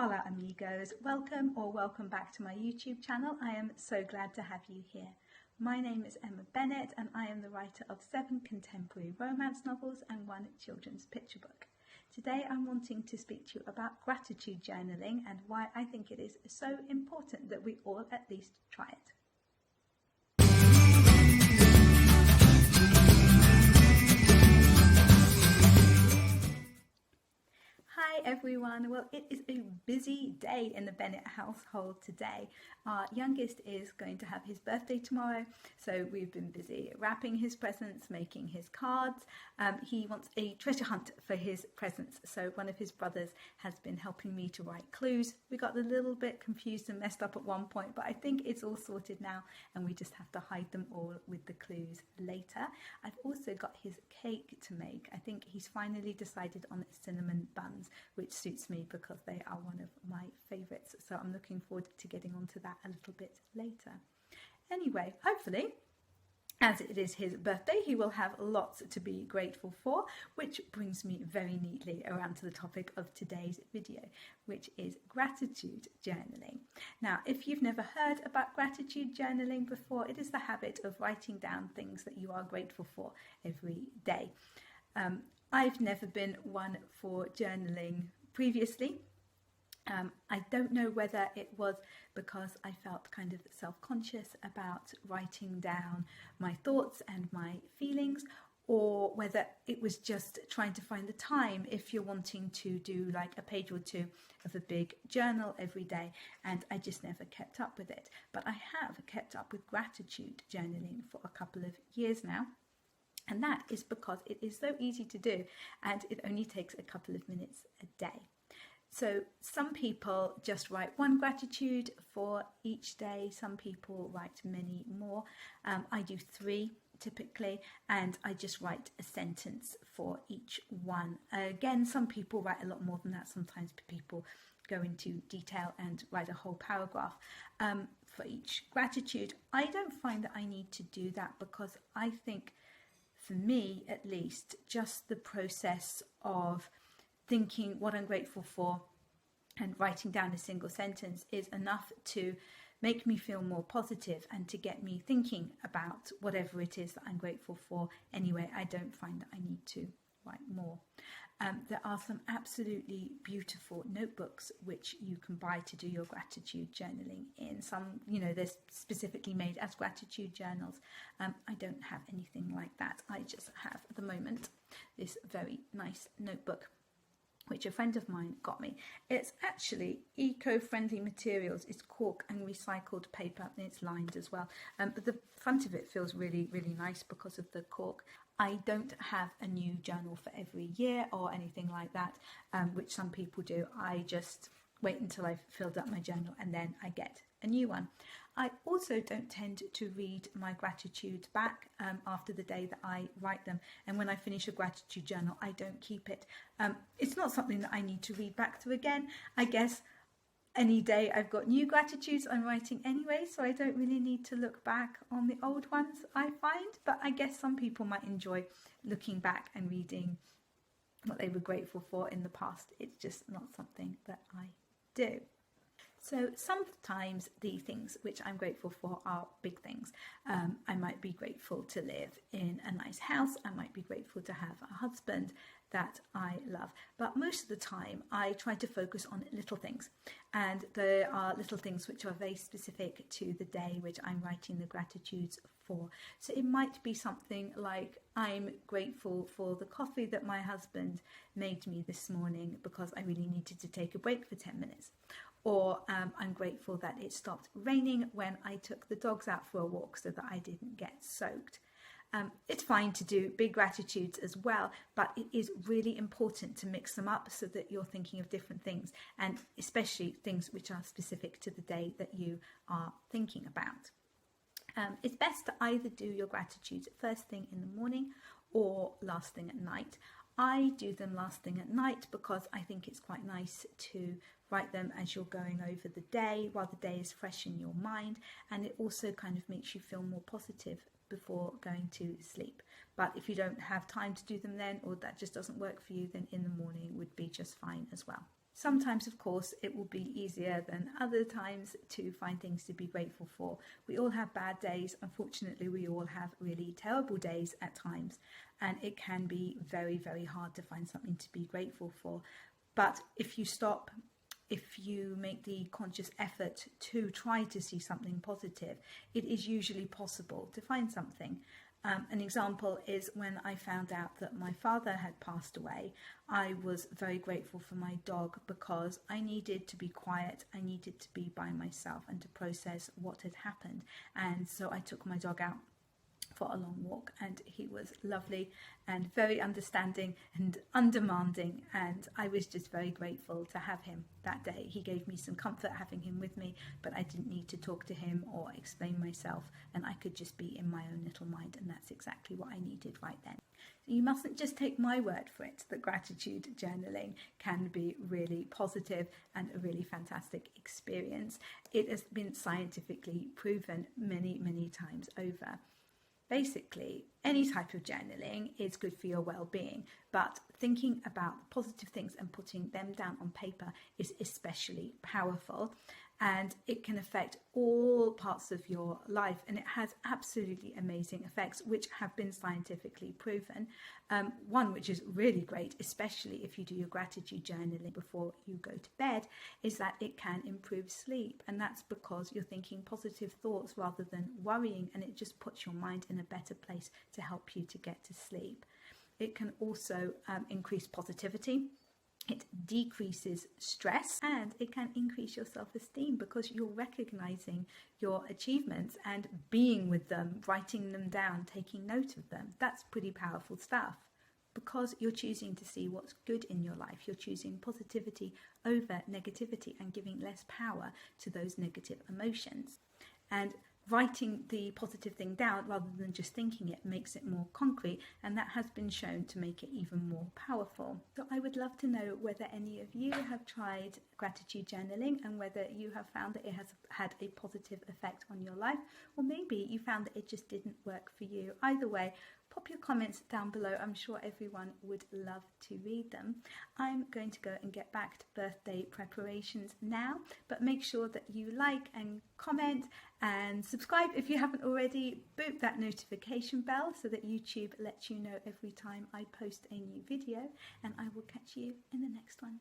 Hola amigos, welcome back to my YouTube channel. I am so glad to have you here. My name is Emma Bennet and I am the writer of 7 contemporary romance novels and 1 children's picture book. Today I'm wanting to speak to you about gratitude journaling and why I think it is so important that we all at least try it. Hi everyone, well it is a busy day in the Bennet household today. Our youngest is going to have his birthday tomorrow, so we've been busy wrapping his presents, making his cards. He wants a treasure hunt for his presents, so one of his brothers has been helping me to write clues. We got a little bit confused and messed up at one point, but I think it's all sorted now and we just have to hide them all with the clues later. I've also got his cake to make. I think he's finally decided on cinnamon buns, which suits me because they are one of my favourites, so I'm looking forward to getting onto that a little bit later. Anyway, hopefully, as it is his birthday, he will have lots to be grateful for, which brings me very neatly around to the topic of today's video, which is gratitude journaling. Now, if you've never heard about gratitude journaling before, it is the habit of writing down things that you are grateful for every day. I've never been one for journaling previously. I don't know whether it was because I felt kind of self-conscious about writing down my thoughts and my feelings, or whether it was just trying to find the time if you're wanting to do like a page or two of a big journal every day, and I just never kept up with it. But I have kept up with gratitude journaling for a couple of years now. And that is because it is so easy to do and it only takes a couple of minutes a day. So some people just write one gratitude for each day. Some people write many more. I do 3 typically, and I just write a sentence for each one. Again, some people write a lot more than that. Sometimes people go into detail and write a whole paragraph for each gratitude. I don't find that I need to do that because I think, for me at least, just the process of thinking what I'm grateful for and writing down a single sentence is enough to make me feel more positive and to get me thinking about whatever it is that I'm grateful for. Anyway, I don't find that I need to write more. There are some absolutely beautiful notebooks which you can buy to do your gratitude journaling in. Some, they're specifically made as gratitude journals. I don't have anything like that. I just have, at the moment, this very nice notebook which a friend of mine got me. It's actually eco-friendly materials. It's cork and recycled paper, and it's lined as well. But the front of it feels really, really nice because of the cork. I don't have a new journal for every year or anything like that, which some people do. I just wait until I've filled up my journal and then I get a new one. I also don't tend to read my gratitudes back after the day that I write them, and when I finish a gratitude journal I don't keep it. It's not something that I need to read back to again. I guess any day I've got new gratitudes I'm writing anyway, so I don't really need to look back on the old ones, I find. But I guess some people might enjoy looking back and reading what they were grateful for in the past. It's just not something that I do. So sometimes the things which I'm grateful for are big things. I might be grateful to live in a nice house. I might be grateful to have a husband that I love. But most of the time I try to focus on little things. And there are little things which are very specific to the day which I'm writing the gratitudes for. So it might be something like, I'm grateful for the coffee that my husband made me this morning because I really needed to take a break for 10 minutes. Or I'm grateful that it stopped raining when I took the dogs out for a walk so that I didn't get soaked. It's fine to do big gratitudes as well, but it is really important to mix them up so that you're thinking of different things, and especially things which are specific to the day that you are thinking about. It's best to either do your gratitudes first thing in the morning or last thing at night. I do them last thing at night because I think it's quite nice to write them as you're going over the day while the day is fresh in your mind, and it also kind of makes you feel more positive before going to sleep. But if you don't have time to do them then, or that just doesn't work for you, then in the morning would be just fine as well. Sometimes, of course, it will be easier than other times to find things to be grateful for. We all have bad days. Unfortunately, we all have really terrible days at times, and it can be very, very hard to find something to be grateful for. But if you stop, if you make the conscious effort to try to see something positive, it is usually possible to find something. An example is when I found out that my father had passed away. I was very grateful for my dog because I needed to be quiet, I needed to be by myself and to process what had happened. And so I took my dog out for a long walk, and he was lovely and very understanding and undemanding, and I was just very grateful to have him that day. He gave me some comfort having him with me, but I didn't need to talk to him or explain myself, and I could just be in my own little mind, and that's exactly what I needed right then. So you mustn't just take my word for it that gratitude journaling can be really positive and a really fantastic experience. It has been scientifically proven many, many times over. Basically, any type of journaling is good for your well-being, but thinking about positive things and putting them down on paper is especially powerful, and it can affect all parts of your life, and it has absolutely amazing effects which have been scientifically proven. One which is really great, especially if you do your gratitude journaling before you go to bed, is that it can improve sleep, and that's because you're thinking positive thoughts rather than worrying, and it just puts your mind in a better place to help you to get to sleep. It can also increase positivity. It decreases stress, and it can increase your self-esteem because you're recognizing your achievements and being with them, writing them down, taking note of them. That's pretty powerful stuff because you're choosing to see what's good in your life. You're choosing positivity over negativity and giving less power to those negative emotions. And writing the positive thing down rather than just thinking it makes it more concrete, and that has been shown to make it even more powerful. So I would love to know whether any of you have tried gratitude journaling and whether you have found that it has had a positive effect on your life, or maybe you found that it just didn't work for you. Either way, pop your comments down below. I'm sure everyone would love to read them. I'm going to go and get back to birthday preparations now, but make sure that you like and comment and subscribe if you haven't already. Boot that notification bell so that YouTube lets you know every time I post a new video, and I will catch you in the next one.